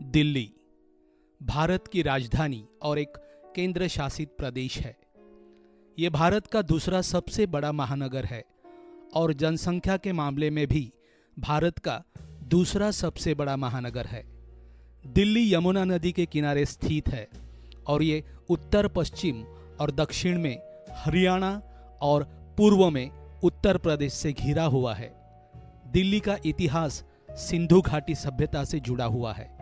दिल्ली भारत की राजधानी और एक केंद्र शासित प्रदेश है। ये भारत का दूसरा सबसे बड़ा महानगर है और जनसंख्या के मामले में भी भारत का दूसरा सबसे बड़ा महानगर है। दिल्ली यमुना नदी के किनारे स्थित है और ये उत्तर पश्चिम और दक्षिण में हरियाणा और पूर्व में उत्तर प्रदेश से घिरा हुआ है। दिल्ली का इतिहास सिंधु घाटी सभ्यता से जुड़ा हुआ है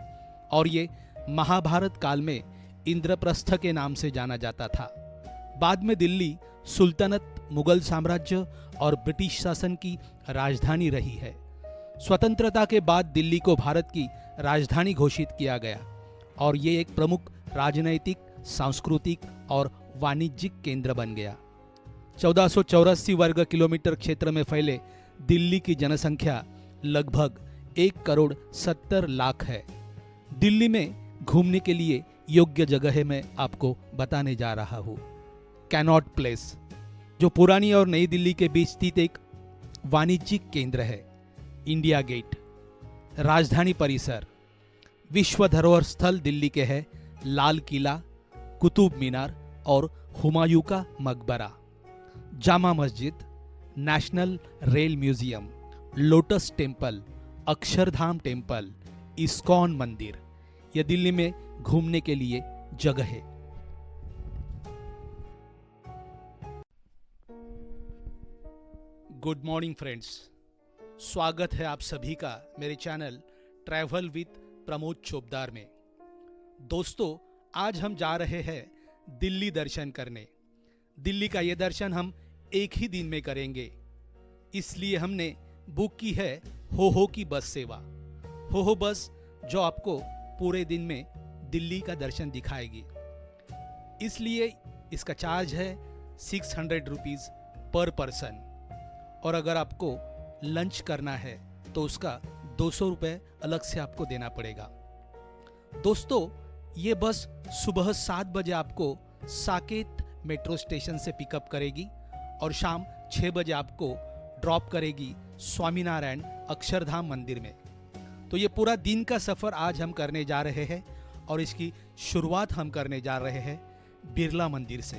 और ये महाभारत काल में इंद्रप्रस्थ के नाम से जाना जाता था। बाद में दिल्ली सुल्तनत, मुगल साम्राज्य और ब्रिटिश शासन की राजधानी रही है। स्वतंत्रता के बाद दिल्ली को भारत की राजधानी घोषित किया गया और ये एक प्रमुख राजनैतिक, सांस्कृतिक और वाणिज्यिक केंद्र बन गया। 1484 वर्ग किलोमीटर क्षेत्र में फैले दिल्ली की जनसंख्या लगभग 1,70,00,000 है। दिल्ली में घूमने के लिए योग्य जगह मैं आपको बताने जा रहा हूँ। कैनॉट प्लेस, जो पुरानी और नई दिल्ली के बीच स्थित एक वाणिज्यिक केंद्र है। इंडिया गेट, राजधानी परिसर, विश्व धरोहर स्थल दिल्ली के है लाल किला, कुतुब मीनार और हुमायूं का मकबरा। Jama Masjid, national rail museum, lotus temple, Akshardham temple, ISKCON मंदिर, यह दिल्ली में घूमने के लिए जगह है। गुड मॉर्निंग फ्रेंड्स, स्वागत है आप सभी का मेरे channel travel with Pramod Chopdar में। दोस्तों, आज हम जा रहे हैं दिल्ली दर्शन करने। दिल्ली का ये दर्शन हम एक ही दिन में करेंगे, इसलिए हमने बुक की है हो की बस सेवा। हो बस जो आपको पूरे दिन में दिल्ली का दर्शन दिखाएगी। इसलिए इसका चार्ज है 600 रुपीज़ पर पर्सन और अगर आपको लंच करना है तो उसका 200 रुपये अलग से आपको देना पड़ेगा। दोस्तों, ये बस सुबह 7 बजे आपको साकेत मेट्रो स्टेशन से पिकअप करेगी और शाम 6 बजे आपको ड्रॉप करेगी स्वामीनारायण अक्षरधाम मंदिर में। तो ये पूरा दिन का सफ़र आज हम करने जा रहे हैं और इसकी शुरुआत हम करने जा रहे हैं बिरला मंदिर से।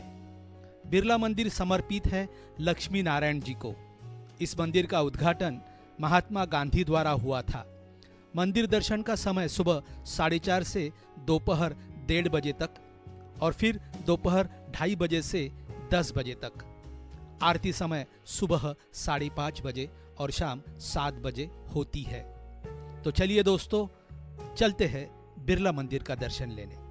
बिरला मंदिर समर्पित है लक्ष्मी नारायण जी को। इस मंदिर का उद्घाटन महात्मा गांधी द्वारा हुआ था। मंदिर दर्शन का समय सुबह 4:30 से दोपहर 1:30 बजे तक और फिर दोपहर 2:30 बजे से 10 बजे तक। आरती समय सुबह 5:30 बजे और शाम 7 बजे होती है। तो चलिए दोस्तों, चलते हैं बिरला मंदिर का दर्शन लेने।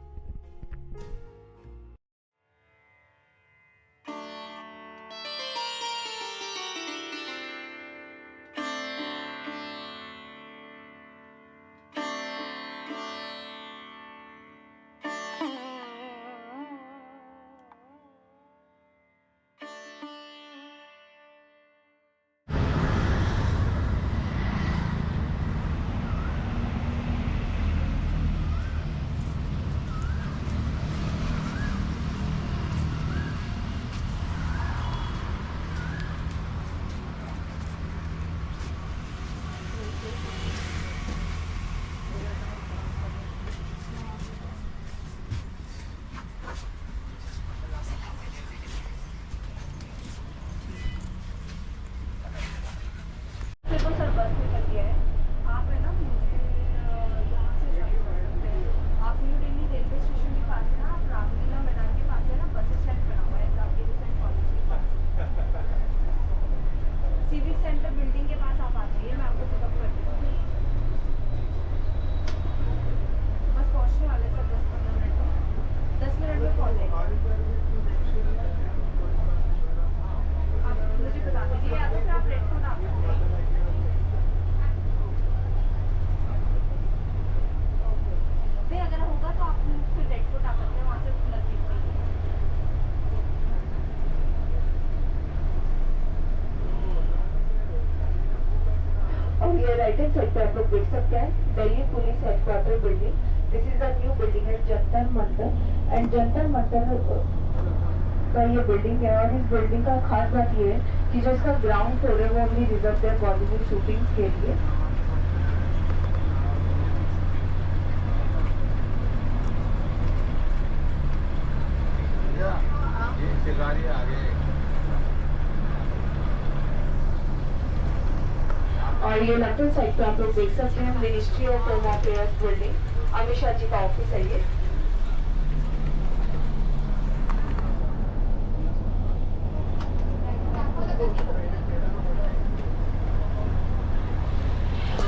राइट हैंड साइड पे आप लोग देख सकते हैं Delhi police headquarter building. This is a new building है जंतर मंतर एंड जंतर मंतर का ये बिल्डिंग है। और इस बिल्डिंग का खास बात ये है कि जो इसका ग्राउंड फ्लोर है वो ओनली रिजर्व है बॉलीवुड शूटिंग के लिए। ये लेफ्ट हैंड साइड पे आप लोग देख सकते हैं ministry of home affairs building, Amit Shah ji का ऑफिस है ये।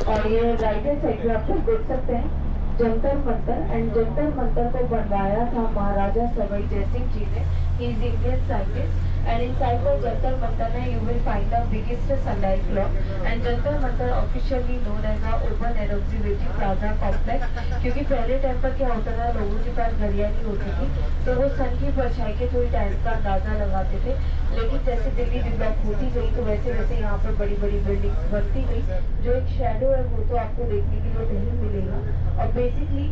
और ये राइट हैंड साइड पे आप लोग देख सकते हैं जंतर मंतर, एंड जंतर मंतर को बनवाया था महाराजा सवाई जयसिंह जी ने। He is Indian scientist, and inside the Jantar Mantar you will find the biggest sunlight clock, and Jantar Mantar officially known as the open air observatory plaza complex, क्योंकि पहले टाइम पर क्या होता था, लोगों के पास घड़ियां नहीं होती थी तो वो सन की परछाई के थ्रू टाइम का अंदाजा लगाते थे। लेकिन जैसे दिल्ली डेवलप होती गई तो वैसे वैसे यहाँ पर बड़ी बड़ी बिल्डिंग्स बनती गई, जो एक शेडो है वो तो आपको देखने के लिए नहीं मिलेगा। और बेसिकली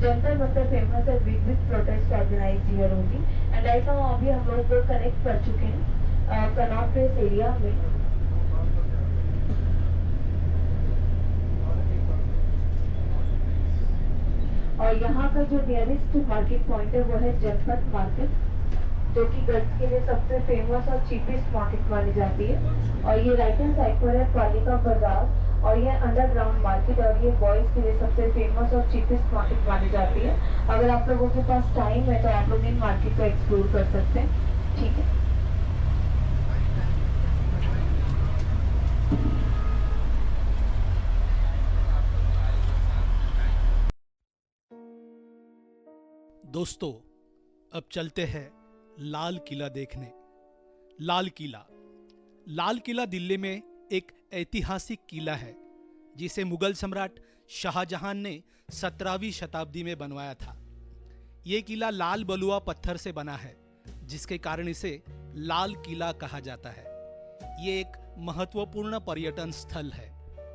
जंतर मंतर फेमस है big protest organise here only, and right now अभी हम लोग कनेक्ट कर चुके हैं कनॉट प्लेस एरिया में। और यहाँ का जो नियरेस्ट मार्केट पॉइंट है वो है जनपथ मार्केट, जो कि गर्ल्स के लिए सबसे फेमस और चीपेस्ट मार्केट मानी जाती है। और ये राइट हैंड साइड पर है पालिका बाजार, और ये अंडरग्राउंड मार्केट, और ये बॉयज के लिए सबसे फेमस और चीपेस्ट मार्केट मानी जाती है। अगर आप लोगों के पास टाइम है तो आप लोग इन मार्केट को एक्सप्लोर कर सकते हैं, ठीक है। दोस्तों, अब चलते हैं लाल किला देखने। लाल किला, लाल किला दिल्ली में एक ऐतिहासिक किला है जिसे मुगल सम्राट शाहजहां ने 17वीं शताब्दी में बनवाया था। यह किला लाल बलुआ पत्थर से बना है, जिसके कारण इसे लाल किला कहा जाता है। ये एक महत्वपूर्ण पर्यटन स्थल है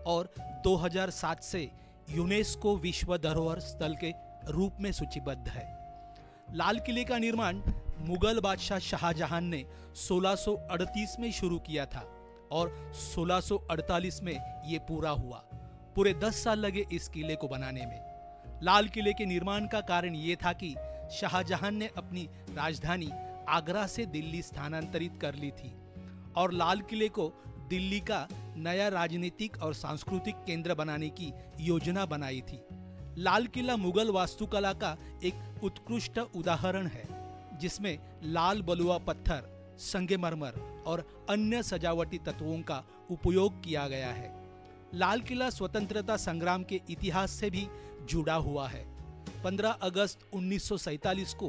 और 2007 से यूनेस्को विश्व धरोहर स्थल के रूप में सूचीबद्ध है। लाल किले का निर्माण मुगल बादशाह शाहजहां ने 1638 में शुरू किया था और 1648 में यह पूरा हुआ। पूरे 10 साल लगे इस किले को बनाने में। लाल किले के निर्माण का कारण यह था कि शाहजहां ने अपनी राजधानी आगरा से दिल्ली स्थानांतरित कर ली थी और लाल किले को दिल्ली का नया राजनीतिक और सांस्कृतिक केंद्र बनाने की योजना बनाई थी। लाल किला मुगल वास्तुकला का एक उत्कृष्ट उदाहरण है, जिसमें लाल बलुआ पत्थर, संगमरमर और अन्य सजावटी तत्वों का उपयोग किया गया है। लाल किला स्वतंत्रता संग्राम के इतिहास से भी जुड़ा हुआ है। 15 अगस्त 1947 को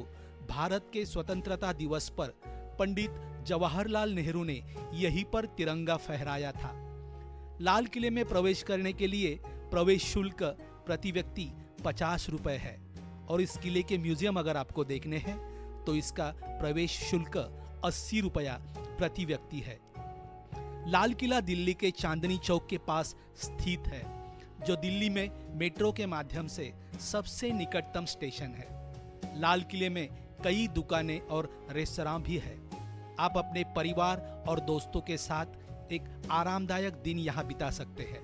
भारत के स्वतंत्रता दिवस पर पंडित जवाहरलाल नेहरू ने यहीं पर तिरंगा फहराया था। लाल किले में प्रवेश करने के लिए प्रवेश शुल्क प्रति व्यक्ति 50 रुपए है और इस किले के म्यूजियम अगर आपको देखने हैं तो इसका प्रवेश शुल्क 80 रुपया प्रति व्यक्ति है। लाल किला दिल्ली के चांदनी चौक के पास स्थित है, जो दिल्ली में मेट्रो के माध्यम से सबसे निकटतम स्टेशन है। लाल किले में कई दुकानें और रेस्तरां भी है। आप अपने परिवार और दोस्तों के साथ एक आरामदायक दिन यहाँ बिता सकते हैं।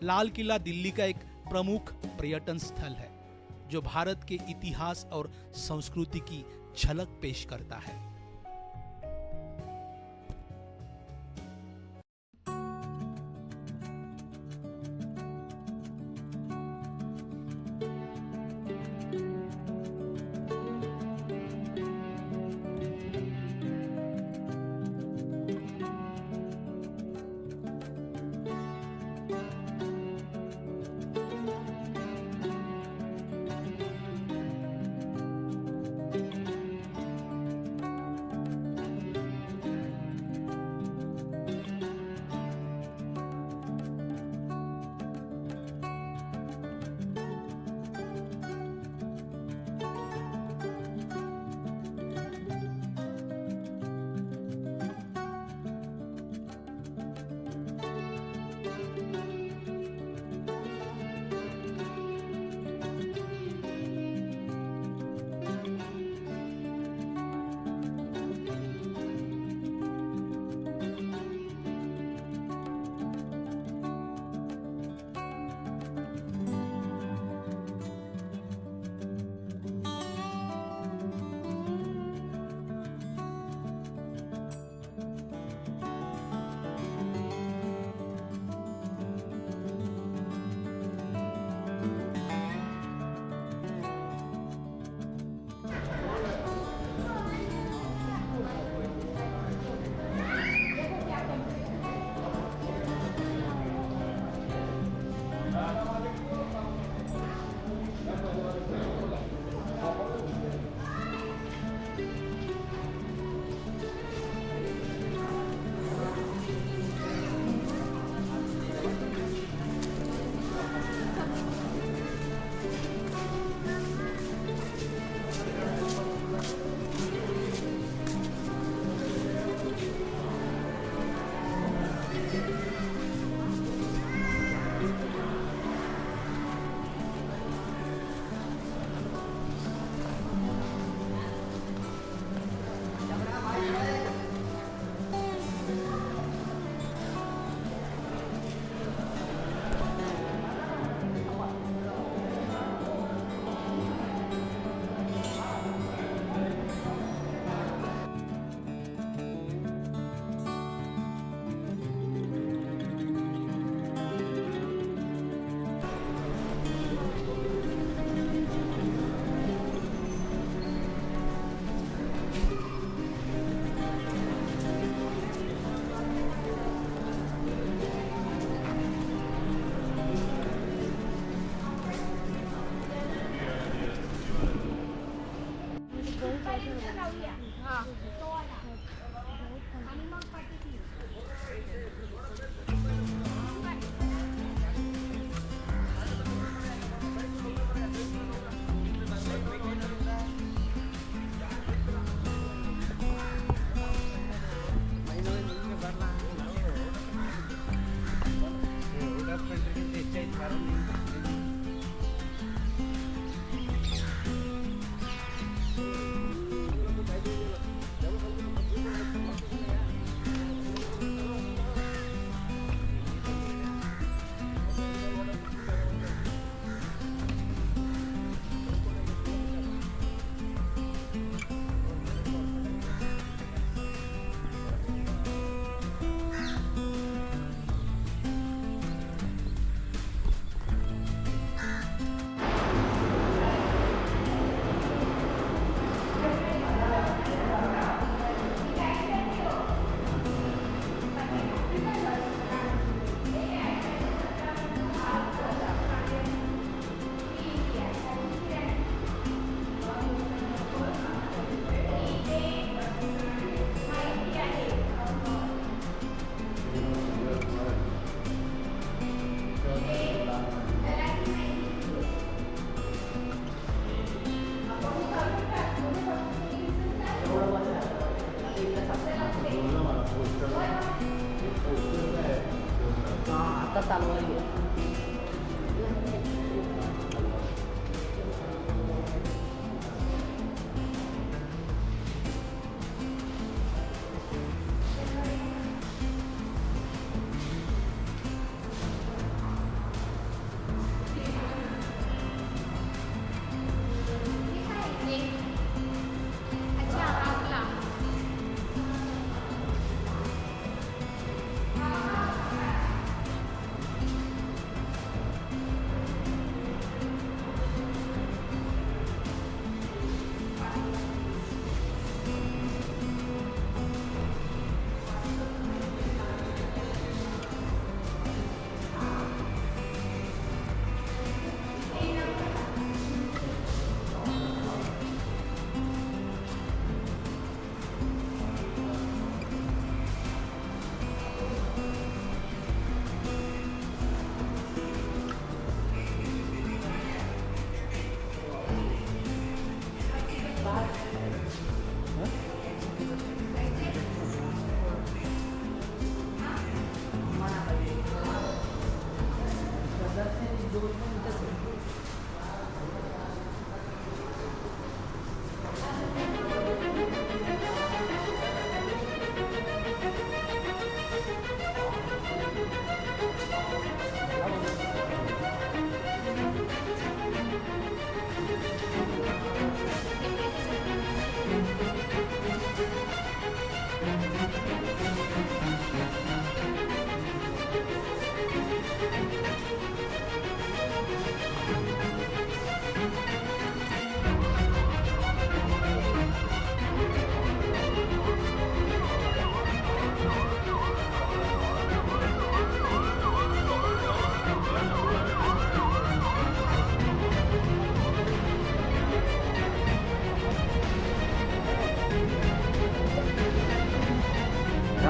लाल किला दिल्ली का एक प्रमुख पर्यटन स्थल है, जो भारत के इतिहास और संस्कृति की झलक पेश करता है।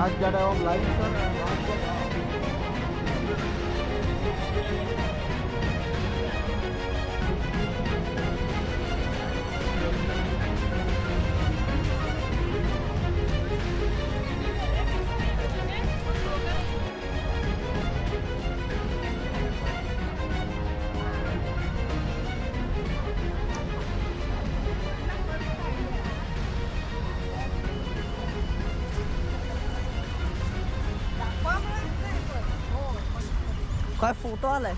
राजगढ़ है और लाइन सर राजगढ़। काय फोटो आलाय.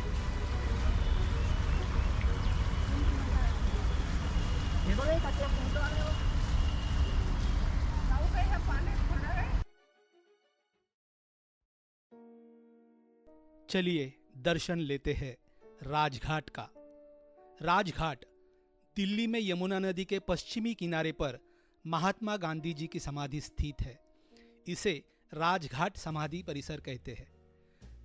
हे बघा एक असा फोटो आलाय. चलिए दर्शन लेते हैं राजघाट का। राजघाट दिल्ली में यमुना नदी के पश्चिमी किनारे पर महात्मा गांधी जी की समाधि स्थित है। इसे राजघाट समाधि परिसर कहते हैं।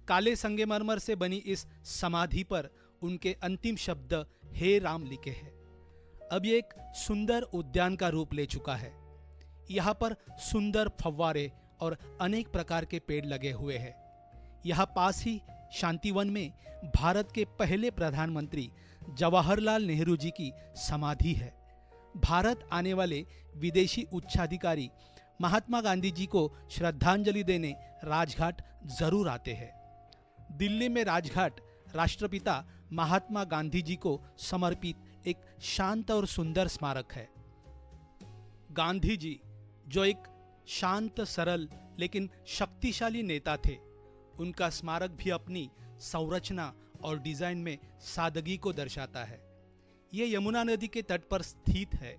काले संगमरमर से बनी इस समाधि पर उनके अंतिम शब्द हे राम लिखे हैं। अब ये एक सुंदर उद्यान का रूप ले चुका है। यहाँ पर सुंदर फव्वारे और अनेक प्रकार के पेड़ लगे हुए हैं। यहाँ पास ही शांतिवन में भारत के पहले प्रधानमंत्री जवाहरलाल नेहरू जी की समाधि है। भारत आने वाले विदेशी उच्चाधिकारी महात्मा गांधी जी को श्रद्धांजलि देने राजघाट जरूर आते हैं। दिल्ली में राजघाट राष्ट्रपिता महात्मा गांधी जी को समर्पित एक शांत और सुंदर स्मारक है। गांधी जी जो एक शांत, सरल लेकिन शक्तिशाली नेता थे, उनका स्मारक भी अपनी संरचना और डिजाइन में सादगी को दर्शाता है। ये यमुना नदी के तट पर स्थित है।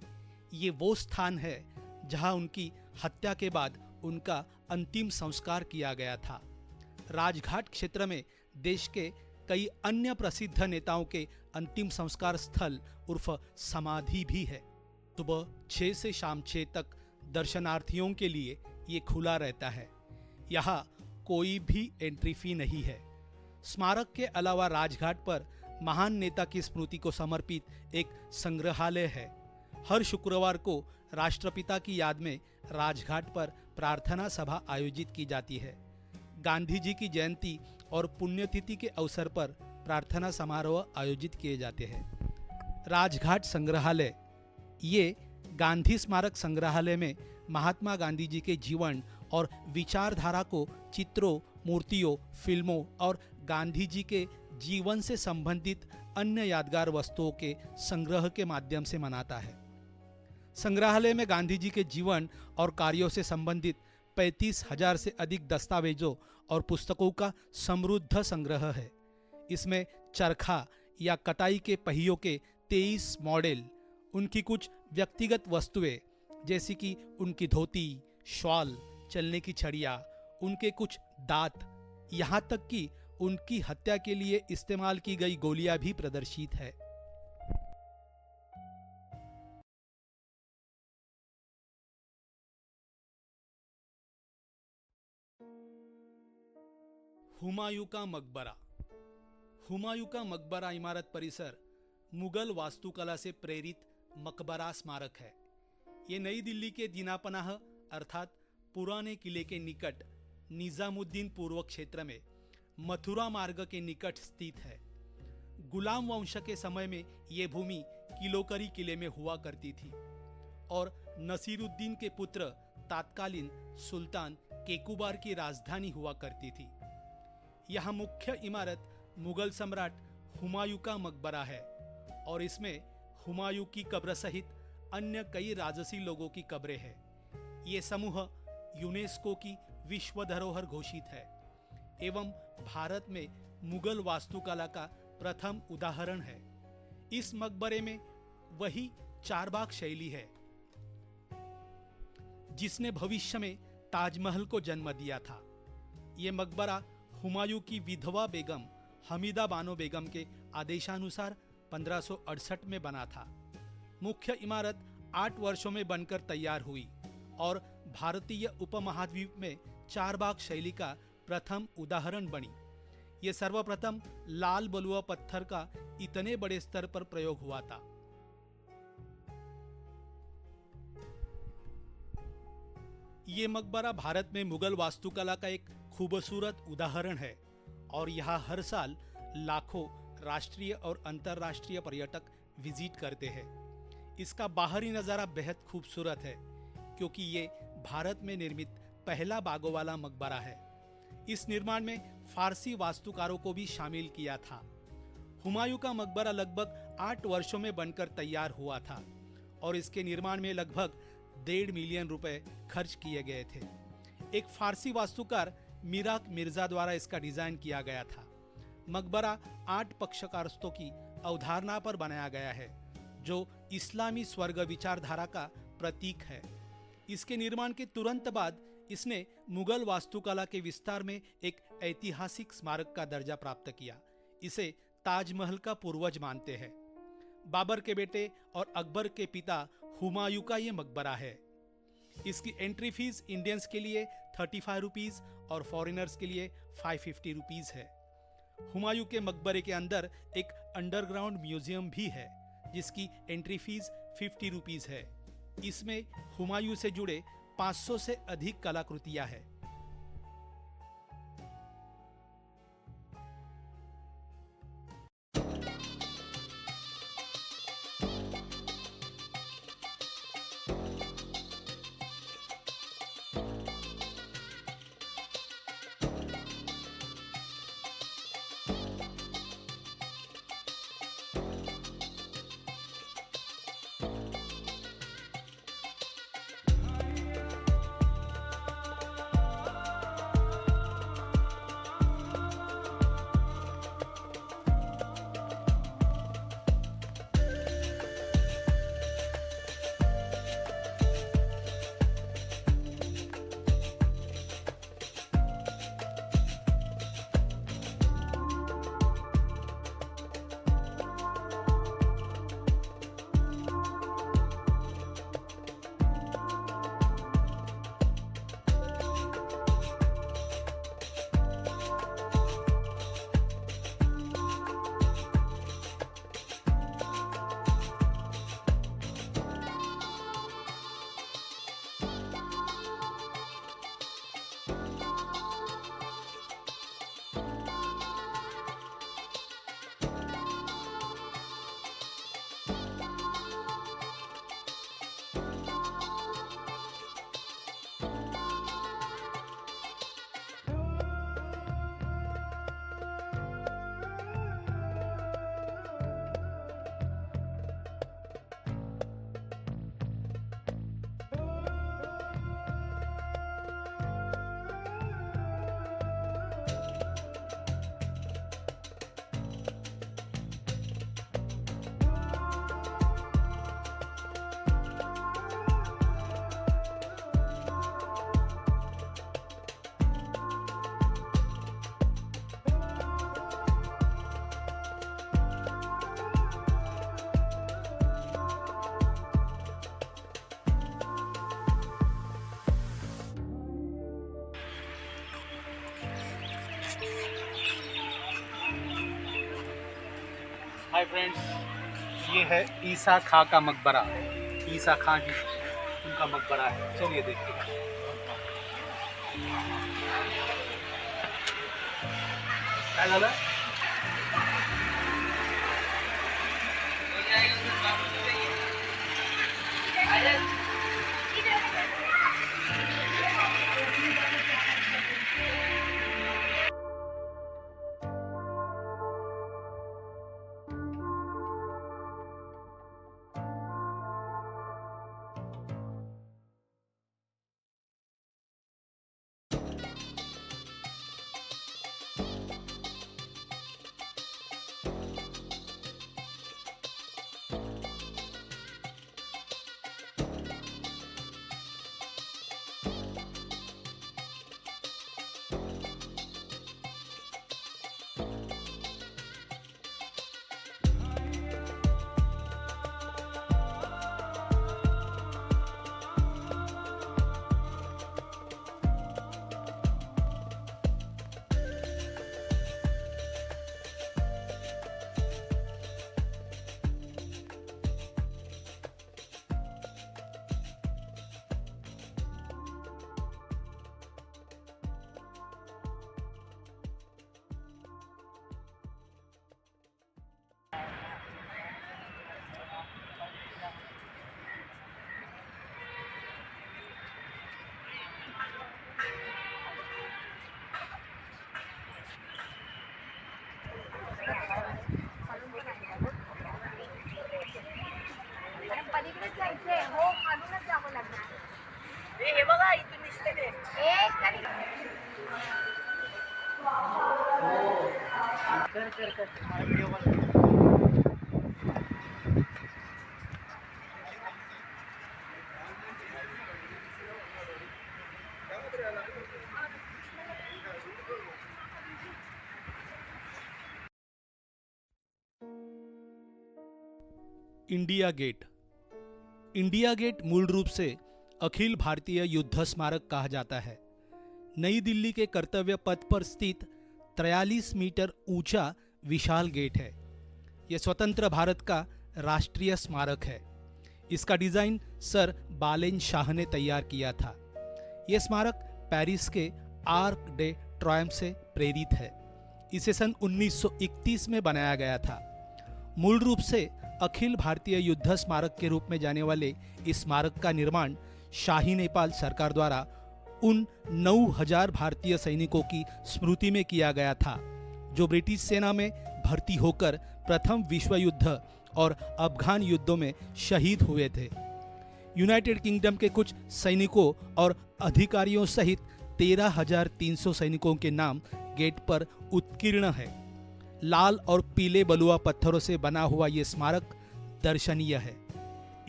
ये वो स्थान है जहां उनकी हत्या के बाद उनका अंतिम संस्कार किया गया था। राजघाट क्षेत्र में देश के कई अन्य प्रसिद्ध नेताओं के अंतिम संस्कार स्थल उर्फ समाधि भी है। सुबह 6 से शाम 6 तक दर्शनार्थियों के लिए ये खुला रहता है। यहाँ कोई भी एंट्री फी नहीं है। स्मारक के अलावा राजघाट पर महान नेता की स्मृति को समर्पित एक संग्रहालय है। हर शुक्रवार को राष्ट्रपिता की याद में राजघाट पर प्रार्थना सभा आयोजित की जाती है। गांधी जी की जयंती और पुण्यतिथि के अवसर पर प्रार्थना समारोह आयोजित किए जाते हैं। राजघाट संग्रहालय, ये गांधी स्मारक संग्रहालय में महात्मा गांधी जी के जीवन और विचारधारा को चित्रों, मूर्तियों, फिल्मों और गांधी जी के जीवन से संबंधित अन्य यादगार वस्तुओं के संग्रह के माध्यम से मनाता है। संग्रहालय में गांधी जी के जीवन और कार्यों से संबंधित 35,000 से अधिक दस्तावेजों और पुस्तकों का समृद्ध संग्रह है। इसमें चरखा या कटाई के पहियों के 23 मॉडल, उनकी कुछ व्यक्तिगत वस्तुएं जैसे कि उनकी धोती, शॉल, चलने की छड़ियाँ, उनके कुछ दांत, यहाँ तक कि उनकी हत्या के लिए इस्तेमाल की गई गोलियां भी प्रदर्शित है। हुमायूं का मकबरा। हुमायूं का मकबरा इमारत परिसर मुगल वास्तुकला से प्रेरित मकबरा स्मारक है। ये नई दिल्ली के दीनापनाह अर्थात पुराने किले के निकट निजामुद्दीन पूर्व क्षेत्र में मथुरा मार्ग के निकट स्थित है। गुलाम वंश के समय में ये भूमि किलोकरी किले में हुआ करती थी और नसीरुद्दीन के पुत्र तात्कालीन सुल्तान केकुबार की राजधानी हुआ करती थी। यह मुख्य इमारत मुगल सम्राट हुमायूं का मकबरा है और इसमें हुमायूं की कब्र सहित अन्य कई राजसी लोगों की कब्रें हैं। ये समूह यूनेस्को की विश्व धरोहर घोषित है एवं भारत में मुगल वास्तुकला का प्रथम उदाहरण है। इस मकबरे में वही चारबाग शैली है जिसने भविष्य में ताजमहल को जन्म दिया था। ये मकबरा हुमायूं की विधवा बेगम हमीदा बानो बेगम के आदेशानुसार 1568 में बना था। मुख्य इमारत 8 वर्षों में बनकर तैयार हुई और भारतीय उपमहाद्वीप में चारबाग शैली का प्रथम उदाहरण बनी। ये सर्वप्रथम लाल बलुआ पत्थर का इतने बड़े स्तर पर प्रयोग हुआ था। ये मकबरा भारत में मुगल वास्तुकला का एक खूबसूरत उदाहरण है और यहाँ हर साल लाखों राष्ट्रीय और अंतर्राष्ट्रीय पर्यटक विजिट करते हैं। इसका बाहरी नज़ारा बेहद खूबसूरत है क्योंकि ये भारत में निर्मित पहला बागों वाला मकबरा है। इस निर्माण में फारसी वास्तुकारों को भी शामिल किया था। हुमायूं का मकबरा लगभग 8 वर्षों में बनकर तैयार हुआ था और इसके निर्माण में लगभग 1.5 मिलियन रुपए खर्च किए गए थे। एक फारसी वास्तुकार मिराक मिर्जा द्वारा इसका डिजाइन किया गया था। मकबरा 8 पक्षकारस्तों की अवधारणा पर बनाया गया है जो इस्लामी स्वर्ग विचारधारा का प्रतीक है। इसके निर्माण के तुरंत बाद इसने मुगल वास्तुकला के विस्तार में एक ऐतिहासिक स्मारक का दर्जा प्राप्त किया। इसे ताजमहल का पूर्वज मानते हैं। बाबर के बेटे और अकबर के पिता हुमायूं का ये मकबरा है। इसकी एंट्री फीस इंडियंस के लिए 35 रुपीज और फॉरेनर्स के लिए 550 रुपीज है। हुमायूं के मकबरे के अंदर एक अंडरग्राउंड म्यूजियम भी है जिसकी एंट्री फीस 50 रुपीज है। इसमें हुमायूं से जुड़े 500 से अधिक कलाकृतियां हैं। हाय फ्रेंड्स, ये है ईसा खां का मकबरा। ईसा खां जी उनका मकबरा है। चलिए देखते हैं। क्या झालं? India gate. इंडिया गेट मूल रूप से अखिल भारतीय युद्ध स्मारक कहा जाता है। नई दिल्ली के कर्तव्य पथ पर स्थित 43 मीटर ऊंचा विशाल गेट है। यह स्वतंत्र भारत का राष्ट्रीय स्मारक है। इसका डिजाइन सर बालेन शाह ने तैयार किया था। यह स्मारक पेरिस के आर्क डे ट्रायम्फ से प्रेरित है। इसे सन 1931 में बनाया गया था। मूल रूप से अखिल भारतीय युद्ध स्मारक के रूप में जाने वाले इस स्मारक का निर्माण शाही नेपाल सरकार द्वारा उन 9000 भारतीय सैनिकों की स्मृति में किया गया था जो ब्रिटिश सेना में भर्ती होकर प्रथम विश्व युद्ध और अफगान युद्धों में शहीद हुए थे। यूनाइटेड किंगडम के कुछ सैनिकों और अधिकारियों सहित 13,300 सैनिकों के नाम गेट पर उत्कीर्ण है। लाल और पीले बलुआ पत्थरों से बना हुआ ये स्मारक दर्शनीय है।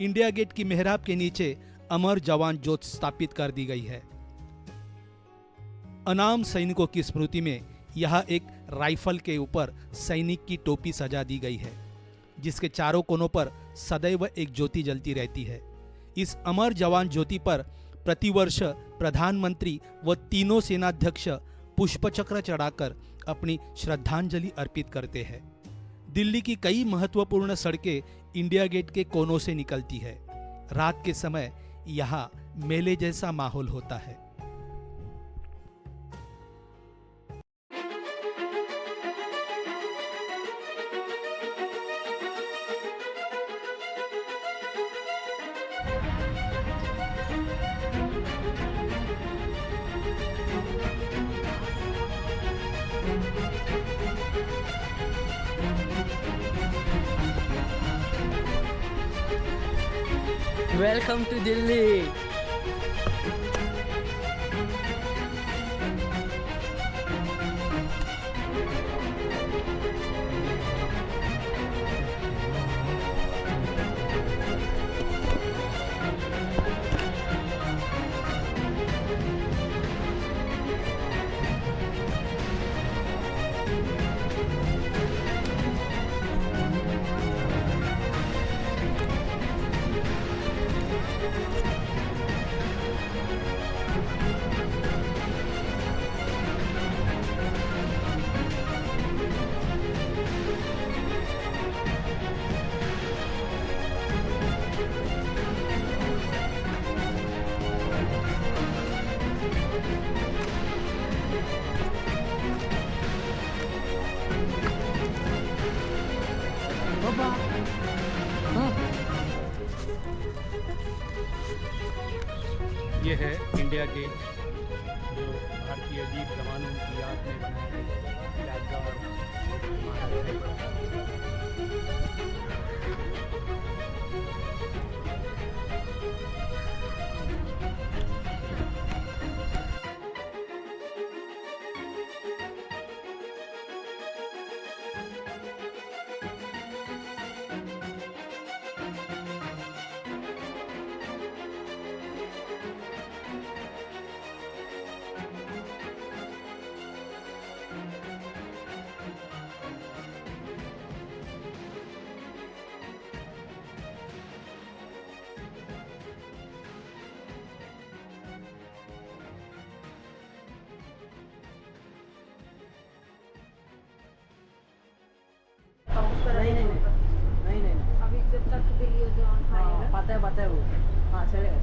इंडिया गेट की मेहराब के नीचे अमर जवान ज्योत स्थापित कर दी गई है। अनाम सैनिकों की स्मृति में यह एक राइफल के ऊपर सैनिक की टोपी सजा दी गई है, जिसके चारों कोनों पर सदैव एक ज्योति जलती रहती है। इस अमर जवान ज्योति पर प्रतिवर्ष प्रधानमंत्री व तीनों सेनाध्यक्ष पुष्पचक्र चढ़ाकर अपनी श्रद्धांजलि अर्पित करते हैं। दिल्ली की कई महत्वपूर्ण सड़कें इंडिया गेट के कोनों से निकलती है। रात के समय यहाँ मेले जैसा माहौल होता है। Welcome to Delhi. ये है इंडिया गेट, जो भारतीय वीर जवानों की याद में बनाया गया यादगार स्मारक है। नहीं अभी जब तक दिल्ली जवान पता है वो। हाँ चलेगा।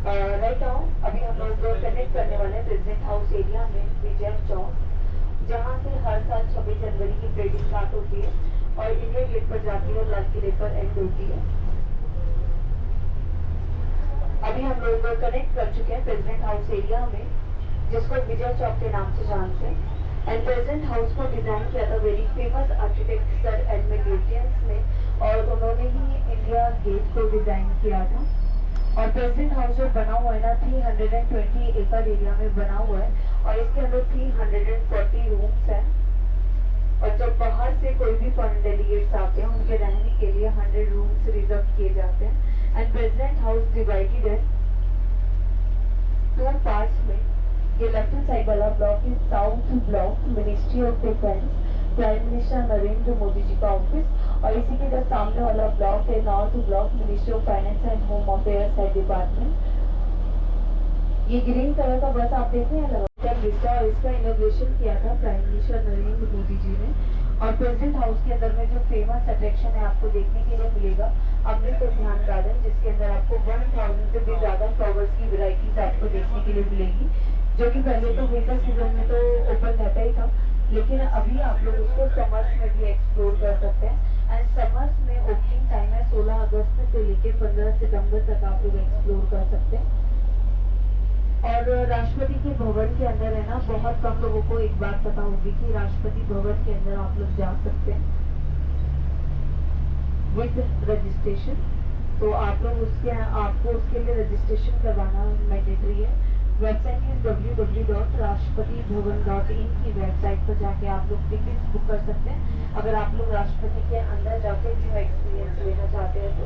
राइट नाउ अभी हम लोग कनेक्ट करने वाले हैं प्रेसिडेंट हाउस एरिया में विजय चौक, जहाँ से हर साल 26 जनवरी की परेड स्टार्ट होती है और इंडिया गेट पर जाती है और लाल किले पर एंड होती है। अभी हम लोग कनेक्ट कर चुके हैं प्रेसिडेंट हाउस एरिया में, जिसको विजय चौक के नाम से जानते हैं। एंड प्रेसिडेंट हाउस को डिजाइन किया था very famous architect sir Edmund Lutyens ने, और उन्होंने ही इंडिया गेट को डिजाइन किया था। और प्रेसिडेंट हाउस जो बना हुआ है ना 320 एकड़ एरिया में बना हुआ है और इसके अंदर 340 रूम्स हैं। और जब बाहर से कोई भी फॉरेन डेलीगेट्स आते हैं उनके रहने के लिए 100 रूम्स रिजर्व किए जाते हैं। एंड प्रेसिडेंट हाउस डिवाइडेड है 2 पार्ट्स में। ये लेफ्ट हैंड साइड वाला block is south block, ministry of defence, prime minister Narendra Modi ji का ऑफिस। और इसी के जस्ट सामने वाला ब्लॉक है north block, ministry of finance and home affairs head department. ये ग्रीन कलर का बस आप देख रहे हैं विस्टा, और इसका इनोग्रेशन किया था प्राइम मिनिस्टर नरेंद्र मोदी जी ने। और प्रेसिडेंट हाउस के अंदर में जो फेमस अट्रैक्शन है आपको देखने के लिए मिलेगा अमृत उद्यान गार्डन, जिसके अंदर आपको 1000 से भी ज्यादा फ्लावर्स की वैरायटीज आपको देखने के लिए मिलेगी, जो कि पहले तो विंटर सीजन में तो ओपन रहता ही था, लेकिन अभी आप लोग उसको समर्स में भी एक्सप्लोर कर सकते हैं। एंड समर्स में ओपनिंग टाइम है 16 अगस्त से लेकर 15 सितंबर तक आप लोग एक्सप्लोर कर सकते हैं। और राष्ट्रपति के भवन के अंदर है ना, बहुत कम लोगों को एक बात पता होगी कि राष्ट्रपति भवन के अंदर आप लोग जा सकते हैं विद रजिस्ट्रेशन। तो आप लोग आपको उसके लिए रजिस्ट्रेशन करवाना मैंडेटरी है। वेबसाइट इज www.rashtrapatibhavan.in की वेबसाइट पर जाके आप लोग टिकट बुक कर सकते हैं, अगर आप लोग राष्ट्रपति के अंदर जाके न्यू एक्सपीरियंस लेना चाहते हैं तो।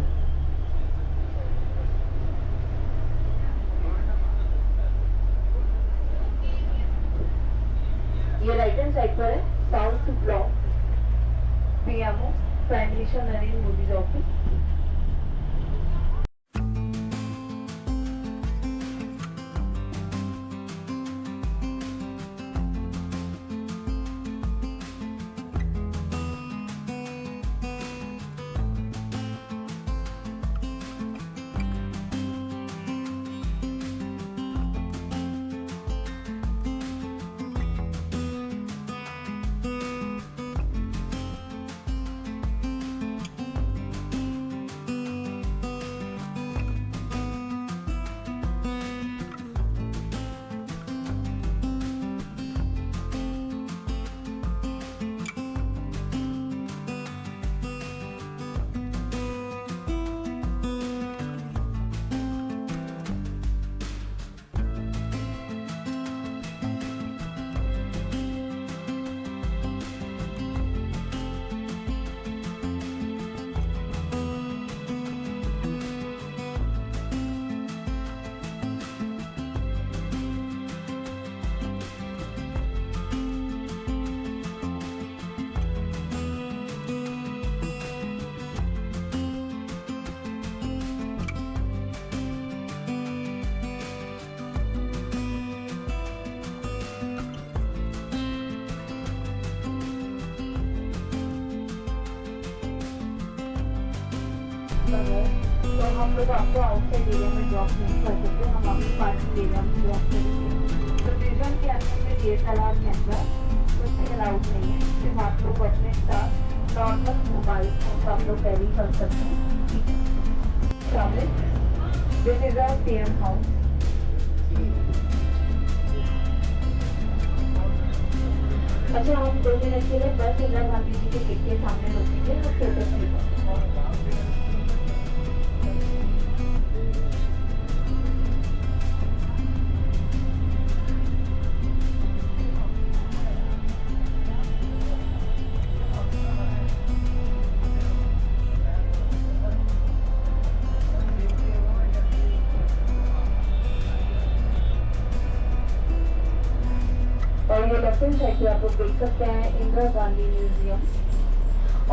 ये राइट हैंड साइड पर है south block, PMO prime minister Narendra Modi office. तो हम लोग आपको आउटसाइड एरिया में ड्रॉप नहीं कर सकते, हम अपनी पार्किंग एरिया में ड्रॉप करेंगे। तो रिजन के अंदर में DSLR कैमरा कुछ अलाउड नहीं है, सिर्फ आप लोग अपने साथ नॉर्मल मोबाइल फोन आप लोग कैरी कर सकते हैं। ठीक है, this is our CM house. अच्छा, हम 2 मिनट के लिए बस इंदिरा गांधी जी के गेट के सामने रुकेंगे और फोटो क्लिक। और ये लेफ्ट हैंड साइड पे आप लोग देख सकते हैं इंदिरा गांधी म्यूजियम।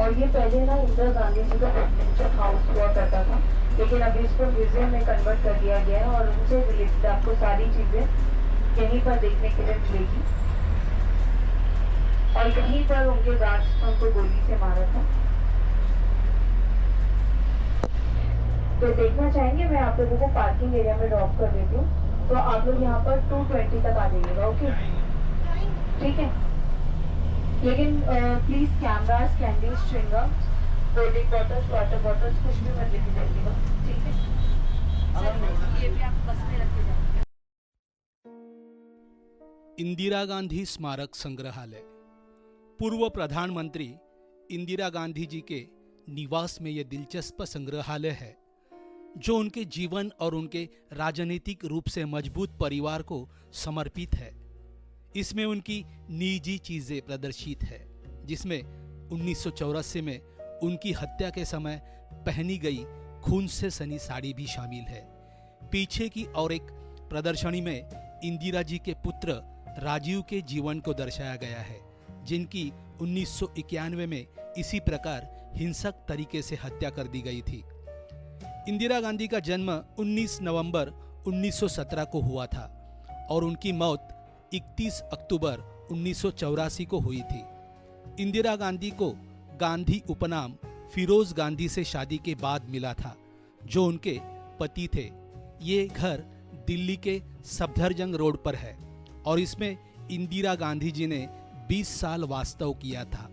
और ये पहले ना इंदिरा गांधी जी का प्रेसिडेंशियल हाउस हुआ करता था, लेकिन अभी इसको म्यूजियम में कन्वर्ट कर दिया गया है और उनसे रिलेटेड आपको सारी चीजें यहीं पर देखने के लिए मिलेगी। और यहीं पर उनके गार्ड्स ने उनको गोली से मारा था। तो देखना चाहेंगे, मैं आप लोगों को पार्किंग एरिया में ड्रॉप कर देती हूँ, तो आप लोग यहाँ पर 2:20 तक आ जाइएगा। ओके, ठीक है, लेकिन please cameras, candies, chewing gums, cold bottles, water bottles कुछ भी मत लेके जाइएगा। ठीक है, ये भी आप बस में रख के जाएंगे। इंदिरा गांधी स्मारक संग्रहालय। पूर्व प्रधानमंत्री इंदिरा गांधी जी के निवास में यह दिलचस्प संग्रहालय है, जो उनके जीवन और उनके राजनीतिक रूप से मजबूत परिवार को समर्पित है। इसमें उनकी निजी चीजें प्रदर्शित है, जिसमें 1984 में उनकी हत्या के समय पहनी गई खून से सनी साड़ी भी शामिल है। पीछे की और एक प्रदर्शनी में इंदिरा जी के पुत्र राजीव के जीवन को दर्शाया गया है, जिनकी 1991 में इसी प्रकार हिंसक तरीके से हत्या कर दी गई थी। इंदिरा गांधी का जन्म 19 नवंबर 1917 को हुआ था और उनकी मौत 31 अक्टूबर 1984 को हुई थी। इंदिरा गांधी को गांधी उपनाम फिरोज गांधी से शादी के बाद मिला था, जो उनके पति थे। ये घर दिल्ली के सफदरजंग रोड पर है और इसमें इंदिरा गांधी जी ने 20 साल वास्तव किया था।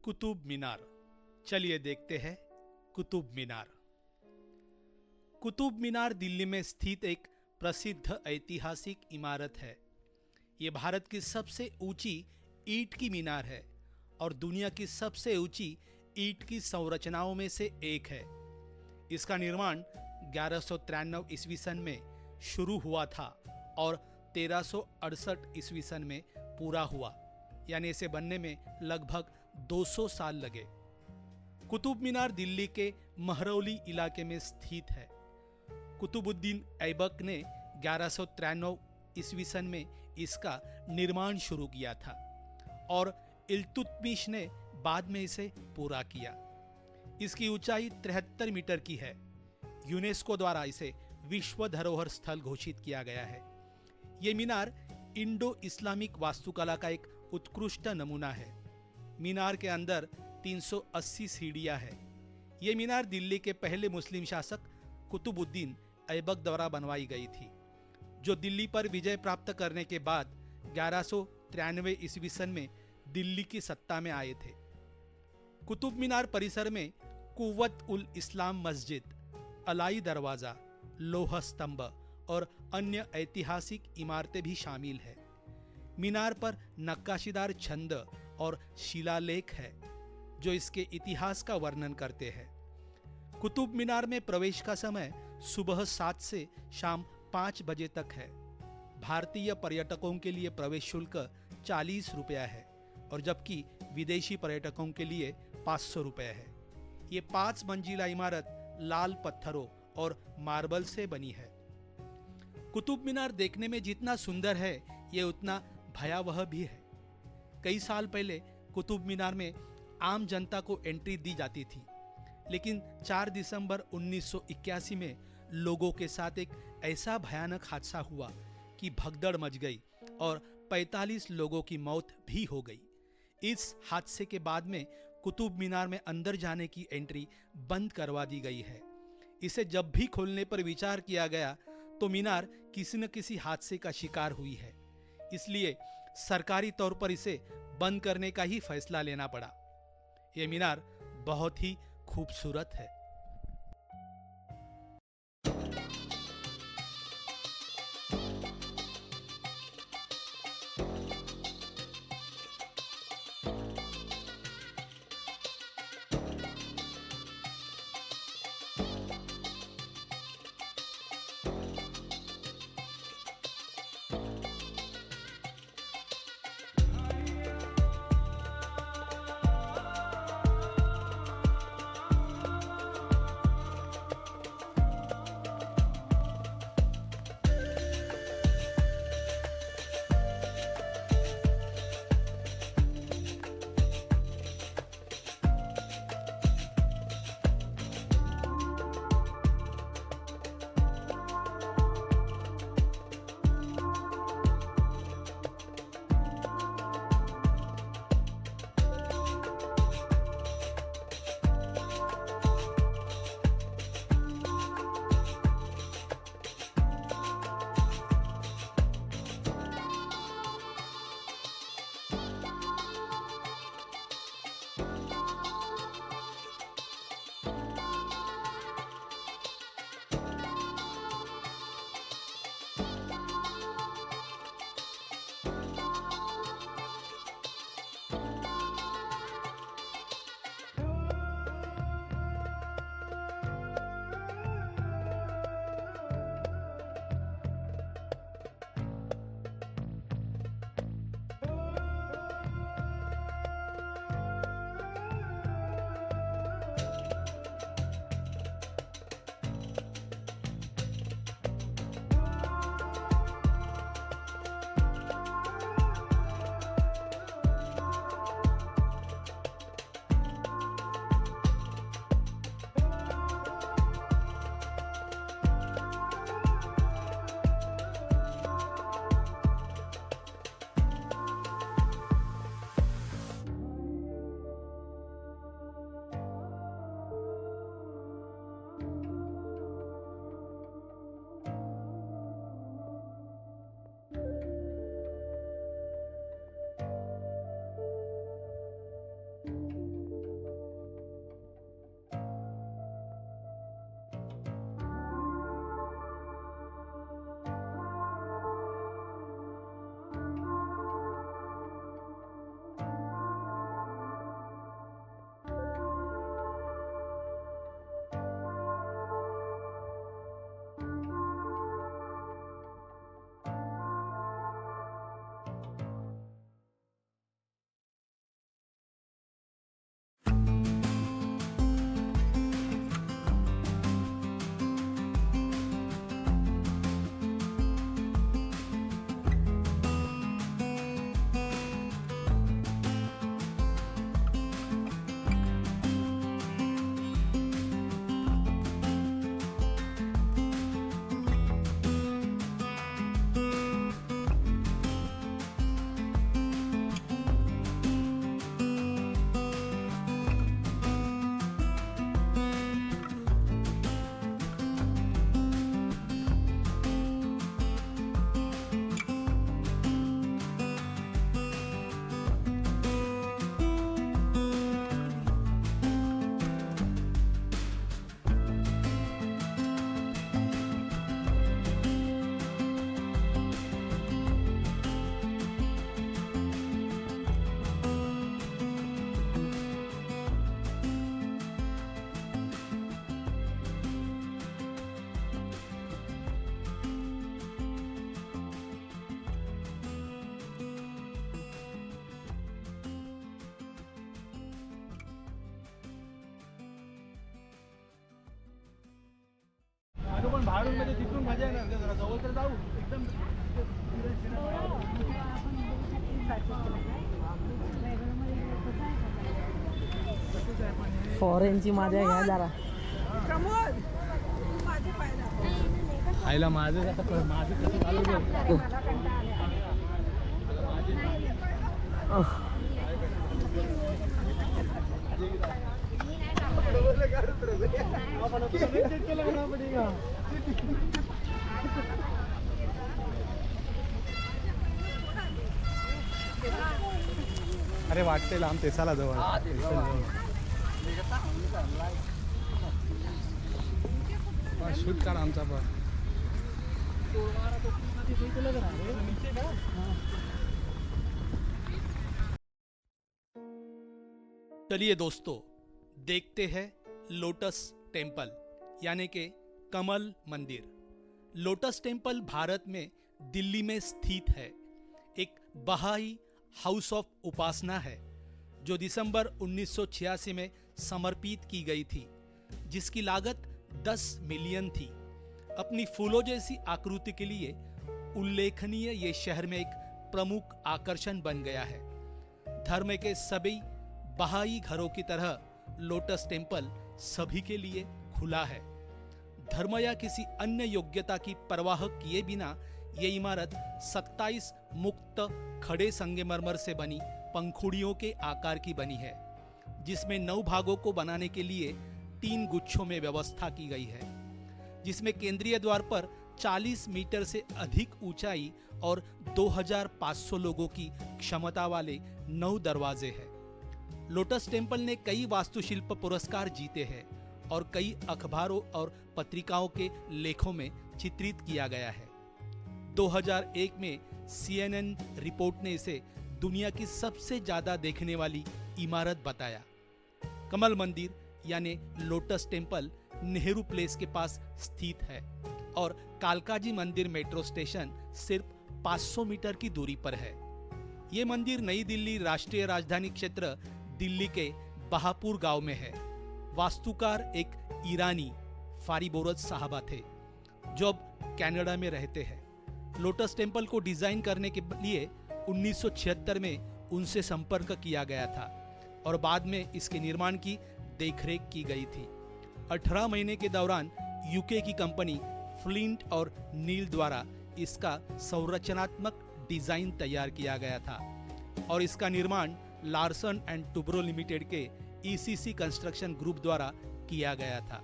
कुतुब मीनार। चलिए देखते हैं कुतुब मीनार। कुतुब मीनार दिल्ली में स्थित एक प्रसिद्ध ऐतिहासिक इमारत है। ये भारत की सबसे ऊंची ईंट की मीनार है और दुनिया की सबसे ऊंची ईंट की संरचनाओं में से एक है। इसका निर्माण 1193 ईस्वी सन में शुरू हुआ था और 1368 ईस्वी सन में पूरा हुआ, यानी इसे बनने में लगभग 200 साल लगे। कुतुब मीनार दिल्ली के महरौली इलाके में स्थित है। कुतुबुद्दीन ऐबक ने 1193 ईस्वी सन में इसका निर्माण शुरू किया था और इल्तुतमिश ने बाद में इसे पूरा किया। इसकी ऊंचाई 73 मीटर की है। यूनेस्को द्वारा इसे विश्व धरोहर स्थल घोषित किया गया है। ये मीनार इंडो इस्लामिक वास्तुकला का एक उत्कृष्ट नमूना है। मीनार के अंदर 380 सीढ़ियां हैं। ये मीनार दिल्ली के पहले मुस्लिम शासक कुतुबुद्दीन ऐबक द्वारा बनवाई गई थी, जो दिल्ली पर विजय प्राप्त करने के बाद 1193 ईस्वी सन में दिल्ली की सत्ता में आए थे। कुतुब मीनार परिसर में कुव्वत उल इस्लाम मस्जिद, अलाई दरवाजा, लोह स्तंभ और अन्य ऐतिहासिक इमारतें भी शामिल है। मीनार पर नक्काशीदार छंद और शिलालेख है जो इसके इतिहास का वर्णन करते हैं। कुतुब मीनार में प्रवेश का समय सुबह 7 से शाम 5 बजे तक है। भारतीय पर्यटकों के लिए प्रवेश शुल्क 40 रुपया है और जबकि विदेशी पर्यटकों के लिए 500 रुपये है। ये 5 मंजिला इमारत लाल पत्थरों और मार्बल से बनी है। कुतुब मीनार देखने में जितना सुंदर है ये उतना भयावह भी है। कई साल पहले कुतुब मीनार में आम जनता को एंट्री दी जाती थी, लेकिन 4 दिसंबर 1981 में लोगों के साथ एक ऐसा भयानक हादसा हुआ कि भगदड़ मच गई और 45 लोगों की मौत भी हो गई। इस हादसे के बाद में कुतुब मीनार में अंदर जाने की एंट्री बंद करवा दी गई है। इसे जब भी खोलने पर विचार किया गया तो मीनार किसी न किसी हादसे का शिकार हुई है, इसलिए सरकारी तौर पर इसे बंद करने का ही फैसला लेना पड़ा। यह मीनार बहुत ही खूबसूरत है। बाहेरून मध्ये तिथून मजा येणार का जरा जवळ तर जाऊ एकदम फॉरेनची माझ्या घ्या जरा. आईला माझं कसं चालू आहे? अरे वाटते लांब तेसाला जवळ शूट काढ आमचा पण. चलिए दोस्तों, देखते हैं लोटस टेम्पल यानी कि कमल मंदिर. लोटस टेम्पल भारत में दिल्ली में स्थित है. एक बहाई हाउस ऑफ उपासना है जो दिसंबर 1986 में समर्पित की गई थी, जिसकी लागत 10 मिलियन थी. अपनी फूलों जैसी आकृति के लिए उल्लेखनीय ये शहर में एक प्रमुख आकर्षण बन गया है. धर्म के सभी बहाई घरों की तरह लोटस टेम्पल सभी के लिए खुला है. धर्म या किसी अन्य योग्यता की परवाह किए बिना ये इमारत 27 मुक्त खड़े संगमरमर से बनी पंखुड़ियों के आकार की बनी है, जिसमें 9 भागों को बनाने के लिए 3 गुच्छों में व्यवस्था की गई है, जिसमें केंद्रीय द्वार पर 40 मीटर से अधिक ऊंचाई और 2500 लोगों की क्षमता वाले 9 दरवाजे हैं. लोटस टेम्पल ने कई वास्तुशिल्प पुरस्कार जीते हैं और कई अखबारों और पत्रिकाओं के लेखों में चित्रित किया गया है. 2001 में CNN रिपोर्ट ने इसे दुनिया की सबसे ज्यादा देखने वाली इमारत बताया. कमल मंदिर यानी लोटस टेम्पल नेहरू प्लेस के पास स्थित है और कालकाजी मंदिर मेट्रो स्टेशन सिर्फ 500 मीटर की दूरी पर है. ये मंदिर नई दिल्ली राष्ट्रीय राजधानी क्षेत्र दिल्ली के बहापुर गांव में है. वास्तुकार एक ईरानी फारिबोरज साहबा थे जो अब कनाडा में रहते हैं. लोटस टेम्पल को डिजाइन करने के लिए 1976 में उनसे संपर्क किया गया था और बाद में इसके निर्माण की देखरेख की गई थी. 18 महीने के दौरान यूके की कंपनी फ्लिंट और नील द्वारा इसका संरचनात्मक डिजाइन तैयार किया गया था और इसका निर्माण लार्सन एंड टुब्रो लिमिटेड के ECC कंस्ट्रक्शन ग्रुप द्वारा किया गया था.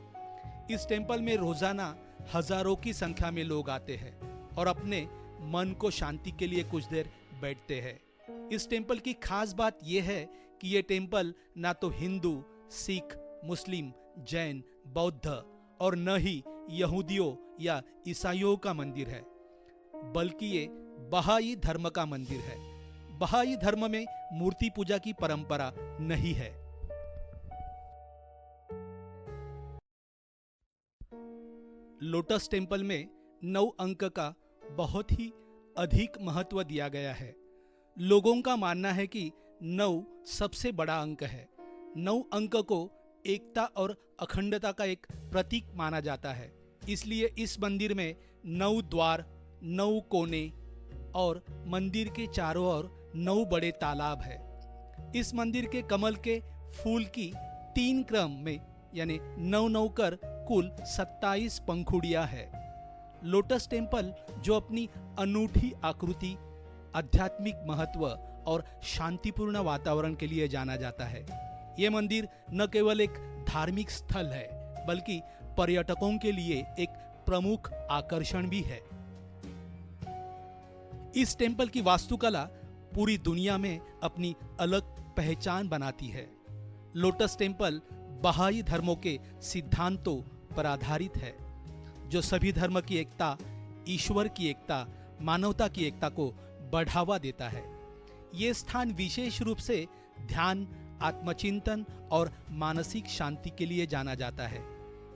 इस टेम्पल में रोजाना हजारों की संख्या में लोग आते हैं और अपने मन को शांति के लिए कुछ देर बैठते हैं. इस टेम्पल की खास बात यह है कि यह टेम्पल ना तो हिंदू, सिख, मुस्लिम, जैन, बौद्ध और न ही यहूदियों या ईसाइयों का मंदिर है, बल्कि ये बहाई धर्म का मंदिर है. बहाई धर्म में मूर्ति पूजा की परंपरा नहीं है. लोटस टेम्पल में 9 अंक का बहुत ही अधिक महत्व दिया गया है. लोगों का मानना है कि 9 सबसे बड़ा अंक है. 9 अंक को एकता और अखंडता का एक प्रतीक माना जाता है. इसलिए इस मंदिर में 9 द्वार, 9 कोने और मंदिर के चारों ओर 9 बड़े तालाब है. इस मंदिर के कमल के फूल की 3 क्रम में यानी 9 कर कुल 27 पंखुड़ियां है. लोटस टेम्पल जो अपनी अनूठी आकृति, आध्यात्मिक महत्व और शांतिपूर्ण वातावरण के लिए जाना जाता है. ये मंदिर न केवल एक धार्मिक स्थल है बल्कि पर्यटकों के लिए एक प्रमुख आकर्षण भी है. इस टेम्पल की वास्तुकला पूरी दुनिया में अपनी अलग पहचान बनाती है. लोटस टेम्पल बहाई धर्मों के सिद्धांतों पर आधारित है जो सभी धर्म की एकता, ईश्वर की एकता, मानवता की एकता को बढ़ावा देता है. ये स्थान विशेष रूप से ध्यान, आत्मचिंतन और मानसिक शांति के लिए जाना जाता है.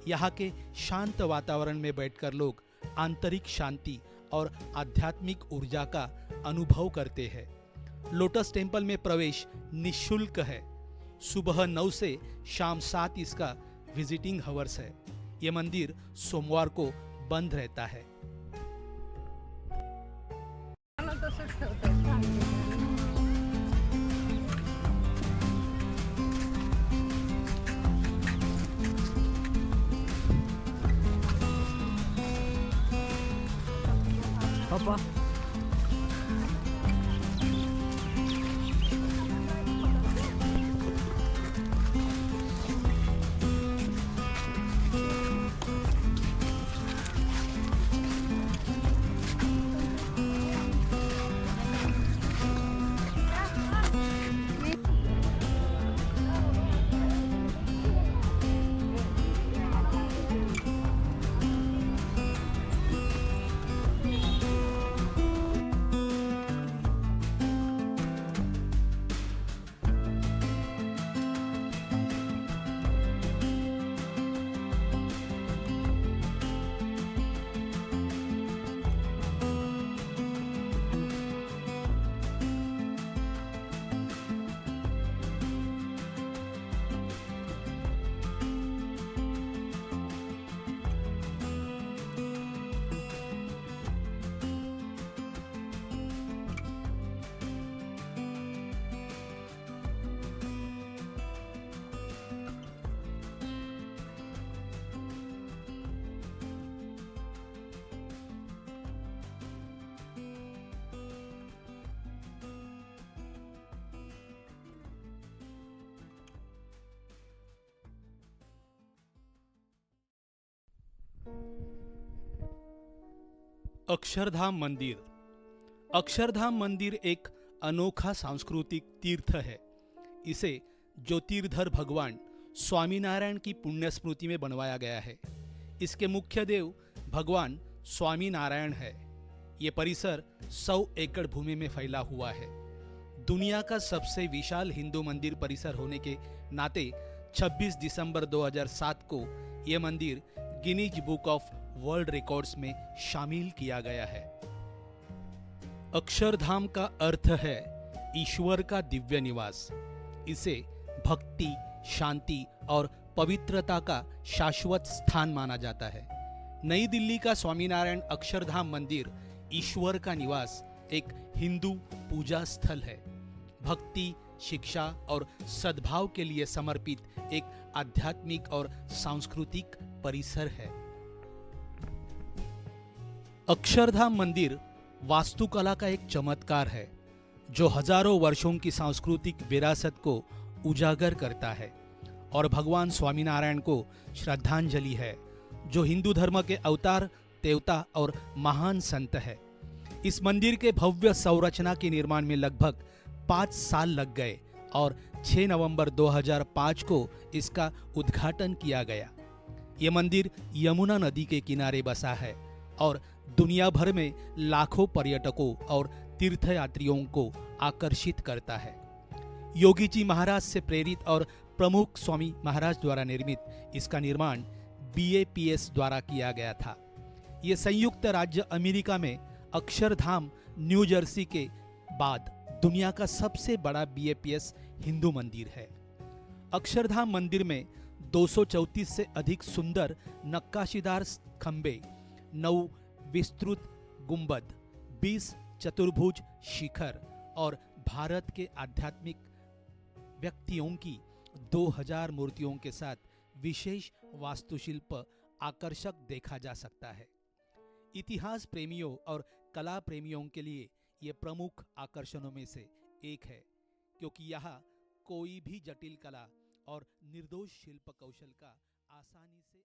यहाँ के शांत वातावरण में बैठकर लोग आंतरिक शांति और आध्यात्मिक ऊर्जा का अनुभव करते हैं. लोटस टेम्पल में प्रवेश निःशुल्क है. सुबह 9 से शाम 7 इसका विजिटिंग हवर्स है. ये मंदिर सोमवार को बंद रहता है। पापा अक्षरधाम मंदिर। अक्षरधाम मंदिर एक अनोखा सांस्कृतिक तीर्थ है। इसे ज्योतिर्धर भगवान स्वामीनारायण की पुण्य स्मृति में बनवाया गया है। इसके मुख्य देव भगवान स्वामीनारायण है। ये परिसर 100 एकड़ भूमि में फैला हुआ है। दुनिया का सबसे विशाल हिंदू मंदिर परिसर होने के नाते 26 दिसंबर 2007 को यह मंदिर Guinness book of world records में शामिल किया गया है। अक्षरधाम का अर्थ है ईश्वर का दिव्य निवास। इसे भक्ति, शांति और पवित्रता का शाश्वत स्थान माना जाता है। नई दिल्ली का स्वामीनारायण अक्षरधाम मंदिर ईश्वर का निवास एक हिंदू पूजा स्थल है। भक्ति, शिक्षा और सद्भाव के लिए समर्पित एक आध्यात्मिक और सांस्कृतिक परिसर है। अक्षरधाम मंदिर वास्तुकला का एक चमत्कार है जो हजारों वर्षों की सांस्कृतिक विरासत को उजागर करता है और भगवान स्वामीनारायण को श्रद्धांजलि है, जो हिंदू धर्म के अवतार, देवता और महान संत है। इस मंदिर के भव्य संरचना के निर्माण में लगभग 5 साल लग गए और 6 नवंबर 2005 को इसका उद्घाटन किया गया। यह मंदिर यमुना नदी के किनारे बसा है और दुनिया भर में लाखों पर्यटकों और तीर्थयात्रियों को आकर्षित करता है। योगी जी महाराज से प्रेरित और प्रमुख स्वामी महाराज द्वारा निर्मित इसका निर्माण BAPS द्वारा किया गया था। यह संयुक्त राज्य अमेरिका में अक्षरधाम, न्यू जर्सी के बाद दुनिया का सबसे बड़ा BAPS हिंदू मंदिर है। अक्षरधाम मंदिर में 234 से अधिक सुंदर नक्काशीदार खंबे, 9 विस्तृत गुंबद, 20 चतुर्भुज शिखर और भारत के आध्यात्मिक व्यक्तियों की 2000 मूर्तियों के साथ विशेष वास्तुशिल्प आकर्षक देखा जा सकता है। इतिहास प्रेमियों और कला प्रेमियों के लिए यह प्रमुख आकर्षणों में से एक है, क्योंकि यहाँ कोई भी जटिल कला और निर्दोष शिल्प कौशल का आसानी से